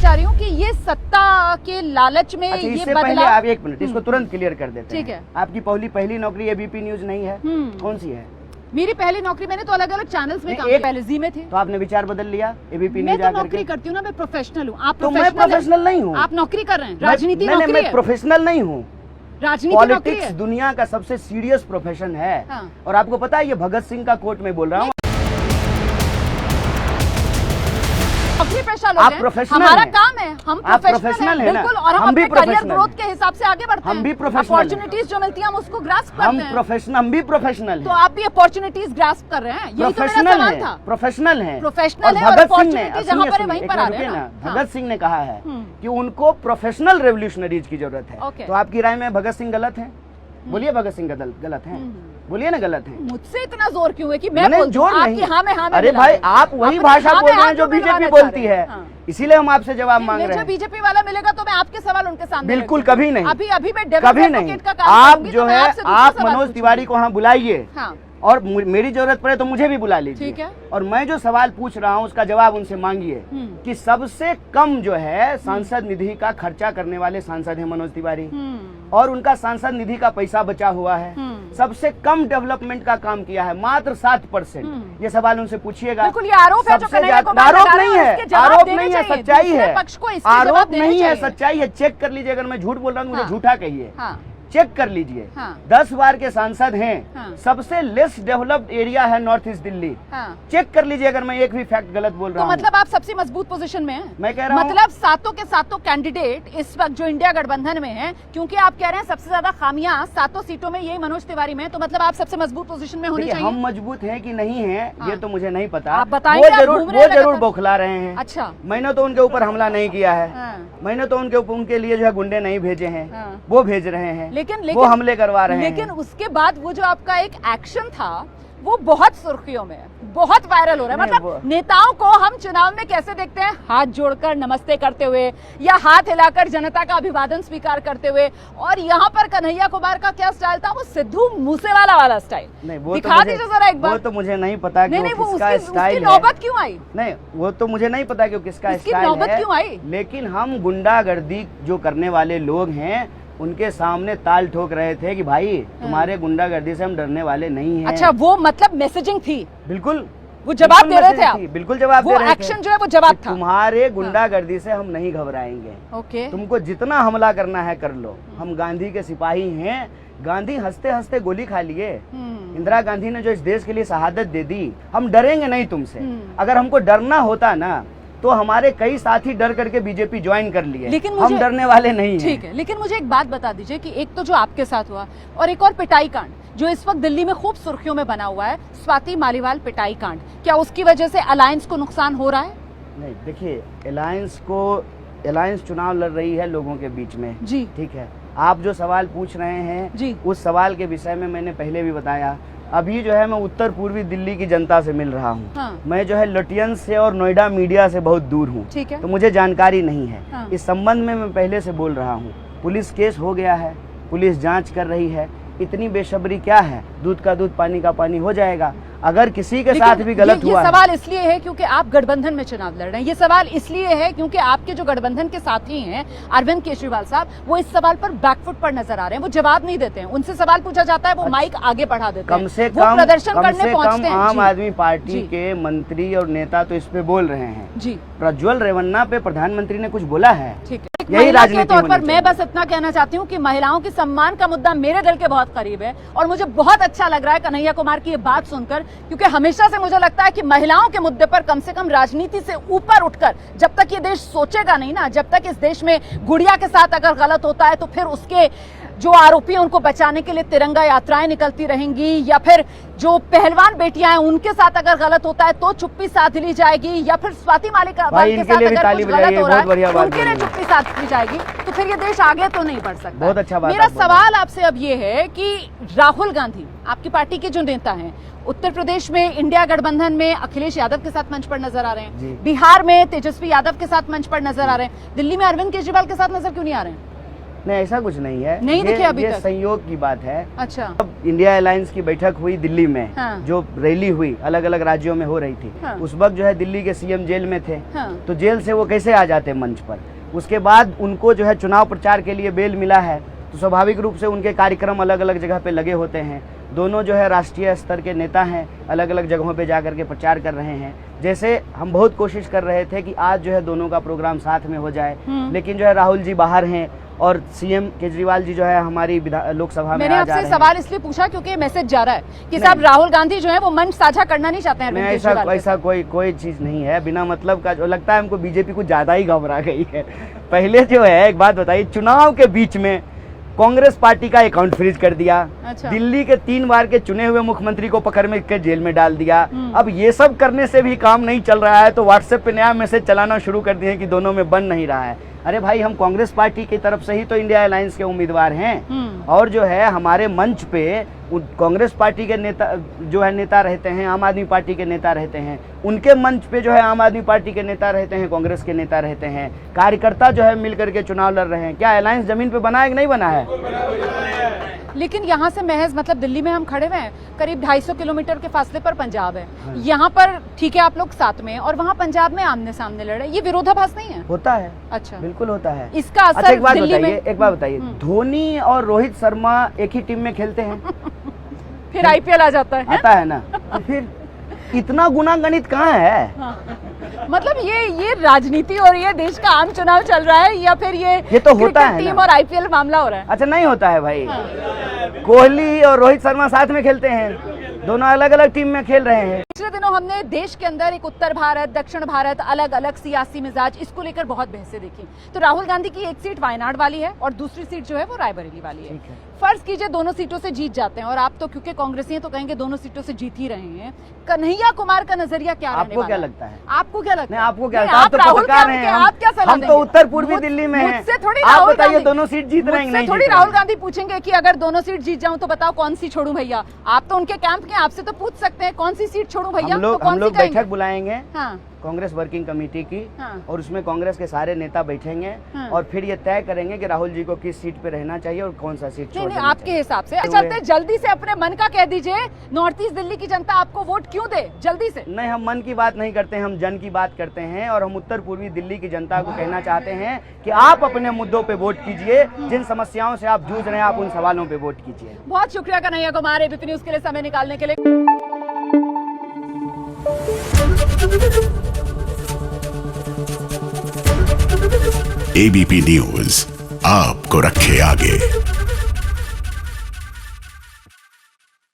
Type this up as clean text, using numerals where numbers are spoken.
चाह रही हूँ कि ये सत्ता के लालच में अच्छा, ये इससे पहले बदलाव। आप एक मिनट इसको तुरंत क्लियर कर देते हैं। ठीक है। आपकी पहली नौकरी एबीपी न्यूज नहीं है? कौन सी है? मेरी पहली नौकरी, मैंने तो अलग अलग चैनल्स में काम एक- किया, पहले जी में थे। तो आपने विचार बदल लिया एबीपी मैं न्यूज तो आकर नौकरी के? करती हूँ ना, मैं प्रोफेशनल हूँ। आप तो मैं प्रोफेशनल नहीं हूँ। आप नौकरी कर रहे हैं, राजनीति नहीं, नौकरी मैं है, प्रोफेशनल नहीं हूँ। राजनीति नौकरी पॉलिटिक्स है। दुनिया का सबसे सीरियस प्रोफेशन है। हाँ। और आपको पता है ये भगत सिंह का कोट में बोल रहा हूँ। नौकरी पेशा लोग आप हैं, प्रोफेशनल हमारा हैं। काम है, हम आप प्रोफेशनल प्रोफेशनल हैं हैं ना? बिल्कुल, और हम हम भी अपने करियर प्रोफेशनल ग्रोथ हैं। के हिसाब से आगे बढ़ते हैं। हम भी प्रोफेशनल हैं। अपॉर्चुनिटीज जो मिलती है हम उसको ग्रास्प हम करते हैं। हम भी प्रोफेशनल तो हैं। आप भी अपॉर्चुनिटीज ग्रास्प कर रहे हैं, यही तो मेरा प्रोफेशनल सवाल है, था। प्रोफेशनल है। प्रोफेशनल है और भगत सिंह ने, अपॉर्चुनिटी जहाँ पर है वहीं पर आ रहे हैं ना, ना। भगत सिंह ने कहा है हम्म। कि उनको प्रोफेशनल रेवोल्यूशनरीज की जरूरत है। ओके। तो आपकी राय में भगत सिंह गलत है? बोलिए भगत सिंह गलत है? बोलिए ना गलत है। मुझसे इतना जोर क्यों है कि मैं मैंने बोलती हूँ, जोर नहीं। आपकी हाँ में हाँ में अरे मिला भाई है। आप वही अपनी भाषा हाँ बोल में रहे हाँ हैं जो क्यों बीजेपी मिलवाना चाह बोलती रहे है। हैं? हाँ। इसीलिए हम आपसे जवाब मांग रहे मुझे हैं। बीजेपी वाला मिलेगा तो मैं आपके सवाल उनके सामने बिल्कुल रख दूंगी। कभी नहीं। अभी मैं डेविल कभी नहीं। एडवोकेट का काम आप करूंगी, जो तो मैं है आपसे दूसरा आप सवाल मनोज पूछूंगी। तिवारी को वहाँ बुलाइए हाँ। और मेरी जरूरत पड़े तो मुझे भी बुला लीजिए। ठीक है। और मैं जो सवाल पूछ रहा हूँ उसका जवाब उनसे मांगिए कि सबसे कम जो है सांसद निधि का खर्चा करने वाले सांसद हैं मनोज तिवारी, और उनका सांसद निधि का पैसा बचा हुआ है। सबसे कम डेवलपमेंट का काम किया है, मात्र 7%। ये सवाल उनसे पूछिएगा। बिल्कुल, ये आरोप है जो सबसे कन्हैया ज्यादा- कुमार आरोप लगा रहे नहीं हैं, है, इसके जवाब आरोप देने नहीं है, चाहिए। सच्चाई दूसरे है। पक्ष को इसके जवाब आरोप देने नहीं है, चाहिए। सच्चाई है। चेक कर लीजिए, अगर मैं झूठ बोल रहा हूँ मुझे हाँ। झूठा कहिए। हाँ। चेक कर लीजिए। हाँ। 10 बार के सांसद हैं। हाँ। सबसे लेस डेवलप्ड एरिया है नॉर्थ ईस्ट दिल्ली। हाँ। चेक कर लीजिए अगर मैं एक भी फैक्ट गलत बोल रहा तो हूँ। मतलब आप सबसे मजबूत पोजीशन में हैं। मैं कह रहा हूँ मतलब सातों के सातों कैंडिडेट इस वक्त जो इंडिया गठबंधन में हैं, क्योंकि आप कह रहे हैं सबसे ज्यादा खामियां सातों सीटों में यही मनोज तिवारी में है, तो मतलब आप सबसे मजबूत पोजीशन में होनी देखिए, चाहिए। हम मजबूत हैं कि नहीं हैं हाँ। ये तो मुझे नहीं पता। आप बताएंगे, आप घूम रहे वो हैं जरूर लगातार। बौखला रहे हैं। अच्छा। मैंने तो उनके ऊपर हमला नहीं किया है। हाँ। मैंने तो उनके लिए जो है गुंडे नहीं भेजे हैं। हाँ। वो भेज रहे हैं। लेकिन वो हमले करवा रहे हैं। लेकिन उसके बाद वो जो आपका एक एक्शन था वो बहुत सुर्खियों में है, बहुत वायरल हो रहा है। नहीं, मतलब नेताओं को हम चुनाव में कैसे देखते हैं, हाथ जोड़कर नमस्ते करते हुए या हाथ हिलाकर जनता का अभिवादन स्वीकार करते हुए, और यहाँ पर कन्हैया कुमार का क्या स्टाइल था, वो सिद्धू मूसेवाला वाला स्टाइल। नहीं, वो दिखा तो दीजिए जरा एक बार। वो तो मुझे नहीं पता कि नहीं, वो वो किसका उसकी स्टाइल है। नौबत क्यों आई? नहीं, वो तो मुझे नहीं पता कि वो किसका उसकी स्टाइल नौबत है। क्यों आई? लेकिन हम गुंडागर्दी जो करने वाले लोग हैं उनके सामने ताल ठोक रहे थे कि भाई तुम्हारे गुंडागर्दी से हम डरने वाले नहीं हैं। अच्छा, वो मतलब मैसेजिंग थी, बिल्कुल वो जवाब दे रहे थे आप? बिल्कुल जवाब वो दे रहे थे। एक्शन जो है वो जवाब कि था। तुम्हारे गुंडागर्दी से हम नहीं घबराएंगे। ओके। तुमको जितना हमला करना है कर लो, हम गांधी के सिपाही हैं। गांधी हंसते हंसते गोली खा लिए। इंदिरा गांधी ने जो इस देश के लिए शहादत दे दी, हम डरेंगे नहीं तुमसे। अगर हमको डरना होता ना तो हमारे कई साथी डर करके बीजेपी ज्वाइन कर लिए। लेकिन हम डरने वाले नहीं हैं। ठीक है, लेकिन मुझे एक बात बता दीजिए कि एक तो जो आपके साथ हुआ और एक और पिटाई कांड जो इस वक्त दिल्ली में खूब सुर्खियों में बना हुआ है, स्वाति मालीवाल पिटाई कांड, क्या उसकी वजह से अलायंस को नुकसान हो रहा है? नहीं, देखिए, अलायंस चुनाव लड़ रही है लोगों के बीच में जी। ठीक है। आप जो सवाल पूछ रहे हैं जी। उस सवाल के विषय में मैंने पहले भी बताया। अभी जो है मैं उत्तर पूर्वी दिल्ली की जनता से मिल रहा हूँ। हाँ। मैं जो है लुटियंस से और नोएडा मीडिया से बहुत दूर हूँ। ठीक है। तो मुझे जानकारी नहीं है। हाँ। इस संबंध में मैं पहले से बोल रहा हूँ। पुलिस केस हो गया है, पुलिस जांच कर रही है। इतनी बेसब्री क्या है, दूध का दूध पानी का पानी हो जाएगा। अगर किसी के साथ भी गलत हुआ ये सवाल इसलिए है क्योंकि आप गठबंधन में चुनाव लड़ रहे हैं। ये सवाल इसलिए है क्योंकि आपके जो गठबंधन के साथी हैं अरविंद केजरीवाल साहब, वो इस सवाल पर बैकफुट पर नजर आ रहे हैं। वो जवाब नहीं देते हैं, उनसे सवाल पूछा जाता है वो माइक आगे बढ़ा देते हैं। कम से वो प्रदर्शन करने पहुंचते हैं। आम आदमी पार्टी जी। के मंत्री और नेता तो इस पे बोल रहे हैं। जी। प्रज्वल रेवन्ना पे प्रधानमंत्री ने कुछ बोला है? ठीक है। यही महिला के राजनीति तौर पर होनी मैं चाहिए। बस इतना कहना चाहती हूँ कि महिलाओं के सम्मान का मुद्दा मेरे दिल के बहुत करीब है और मुझे बहुत अच्छा लग रहा है कन्हैया कुमार की ये बात सुनकर, क्योंकि हमेशा से मुझे लगता है कि महिलाओं के मुद्दे पर कम से कम राजनीति से ऊपर उठकर, जब तक ये देश सोचेगा नहीं ना, जब तक इस देश में गुड़िया के साथ अगर गलत होता है तो फिर उसके जो आरोपी हैं उनको बचाने के लिए तिरंगा यात्राएं निकलती रहेंगी, या फिर जो पहलवान बेटियां हैं उनके साथ अगर गलत होता है तो चुप्पी साध ली जाएगी, या फिर स्वाति मालीवाल के साथ अगर कुछ गलत हो रहा है उनके लिए चुप्पी साध ली जाएगी, तो फिर ये देश आगे तो नहीं बढ़ सकता। बहुत अच्छा बात मेरा आप बोल रहे हैं। सवाल आपसे अब ये है कि राहुल गांधी आपकी पार्टी के जो नेता हैं, उत्तर प्रदेश में इंडिया गठबंधन में अखिलेश यादव के साथ मंच पर नजर आ रहे जी। हैं, बिहार में तेजस्वी यादव के साथ मंच पर नजर आ रहे हैं, दिल्ली में अरविंद केजरीवाल के साथ नजर क्यों नहीं आ रहे हैं? नहीं, ऐसा कुछ नहीं है, नहीं दिखे अभी ये तक? संयोग की बात है। अच्छा। अब इंडिया अलायंस की बैठक हुई दिल्ली में, हाँ। जो रैली हुई अलग अलग राज्यों में हो रही थी, हाँ। उस वक्त जो है दिल्ली के सीएम जेल में थे, हाँ। तो जेल से वो कैसे आ जाते मंच पर? उसके बाद उनको जो है चुनाव प्रचार के लिए बेल मिला है, तो स्वाभाविक रूप से उनके कार्यक्रम अलग अलग जगह पे लगे होते हैं। दोनों जो है राष्ट्रीय स्तर के नेता हैं, अलग अलग जगहों पे जा करके प्रचार कर रहे हैं। जैसे हम बहुत कोशिश कर रहे थे कि आज जो है दोनों का प्रोग्राम साथ में हो जाए, लेकिन जो है राहुल जी बाहर हैं और सीएम केजरीवाल जी जो है हमारी लोकसभा में मैंने आ जा आपसे रहे हैं। सवाल इसलिए पूछा क्योंकि मैसेज जा रहा है कि साहब राहुल गांधी जो है वो मंच साझा करना नहीं चाहते हैं नहीं, अरविंद केजरीवाल के ऐसा कोई चीज नहीं है बिना मतलब का। जो लगता है हमको बीजेपी कुछ ज्यादा ही घबरा गई है। पहले जो है एक बात बताइए, चुनाव के बीच में कांग्रेस पार्टी का अकाउंट फ्रीज कर दिया। अच्छा। दिल्ली के 3 बार के चुने हुए मुख्यमंत्री को पकड़ में के जेल में डाल दिया। अब ये सब करने से भी काम नहीं चल रहा है तो व्हाट्सएप पे नया मैसेज चलाना शुरू कर दिए कि दोनों में बन नहीं रहा है। अरे भाई, हम कांग्रेस पार्टी की तरफ से ही तो इंडिया अलायंस के उम्मीदवार हैं, और जो है हमारे मंच पे कांग्रेस पार्टी के नेता जो है नेता रहते हैं, आम आदमी पार्टी के नेता रहते हैं, उनके मंच पे जो है आम आदमी पार्टी के नेता रहते हैं, कांग्रेस के नेता रहते हैं। कार्यकर्ता जो है मिल करके चुनाव लड़ रहे हैं। क्या अलायंस जमीन पे बना है कि नहीं बना है? लेकिन यहाँ से महज मतलब दिल्ली में हम खड़े हुए हैं, करीब 250 किलोमीटर के फासले पर पंजाब है। यहाँ पर ठीक है आप लोग साथ में हैं और वहाँ पंजाब में आमने सामने लड़ रहे हैं, ये विरोधाभास नहीं है? होता है। अच्छा, बिल्कुल होता है। इसका असर अच्छा, एक बात दिल्ली बताइए, में एक बात बताइए, धोनी और रोहित शर्मा एक ही टीम में खेलते हैं? फिर आईपीएल आ जाता है? आता है ना, तो फिर इतना गुना गणित कहाँ है? हाँ। मतलब ये राजनीति हो रही है, देश का आम चुनाव चल रहा है, या फिर ये तो होता है टीम ना। और आईपीएल मामला हो रहा है? अच्छा, नहीं होता है भाई। हाँ। कोहली और रोहित शर्मा साथ में खेलते हैं, दोनों अलग अलग टीम में खेल रहे हैं। पिछले दिनों हमने देश के अंदर एक उत्तर भारत, दक्षिण भारत, अलग अलग सियासी मिजाज, इसको लेकर बहुत बहसें देखी। तो राहुल गांधी की एक सीट वायनाड वाली है और दूसरी सीट जो है वो रायबरेली वाली है। फर्ज कीजिए दोनों सीटों से जीत जाते हैं, और आप तो क्योंकि कांग्रेसी हैं तो कहेंगे दोनों सीटों से जीत ही रहे हैं। कन्हैया कुमार का नजरिया क्या रहने आपको वाला क्या है? लगता है? आपको क्या लगता है? नहीं, आपको क्या नहीं, लगता है? आप तो राहुल पत्रकार गांधी हैं, के- आप क्या सलाह हम तो देंगे? उत्तर पूर्वी दिल्ली में हैं। मुझसे थोड़ी आप राहुल बताइए गांधी- दोनों सीट जीत रहे हैं कि मुझसे नहीं थोड़ी जीत रहे राहुल हैं? गांधी पूछेंगे कि अगर दोनों सीट जीत जाऊं तो बताओ कौन सी छोड़ूं भैया। आप तो उनके कैंप के, आपसे तो पूछ सकते हैं कौन सी सीट छोड़ूं भैया। हम तो लोग कौन सी कहेंगे? बैठक बुलाएंगे हाँ, कांग्रेस वर्किंग कमेटी की, हाँ। और उसमें कांग्रेस के सारे नेता बैठेंगे, हाँ। और फिर ये तय करेंगे कि राहुल जी को किस सीट पे रहना चाहिए और कौन सा सीट छोड़ नहीं, देना आपके चाहिए। हिसाब से चलते जल्दी से अपने मन का कह दीजिए, नॉर्थ ईस्ट दिल्ली की जनता आपको वोट क्यों दे, जल्दी से। नहीं, हम मन की बात नहीं करते हैं, हम जन की बात करते हैं, और हम उत्तर पूर्वी दिल्ली की जनता को कहना चाहते हैं कि आप अपने मुद्दों पे वोट कीजिए, जिन समस्याओं से आप जूझ रहे हैं आप उन सवालों पे वोट कीजिए। बहुत शुक्रिया कन्हैया कुमार एबीपी न्यूज के लिए समय निकालने के लिए। एबीपी न्यूज आपको रखे आगे।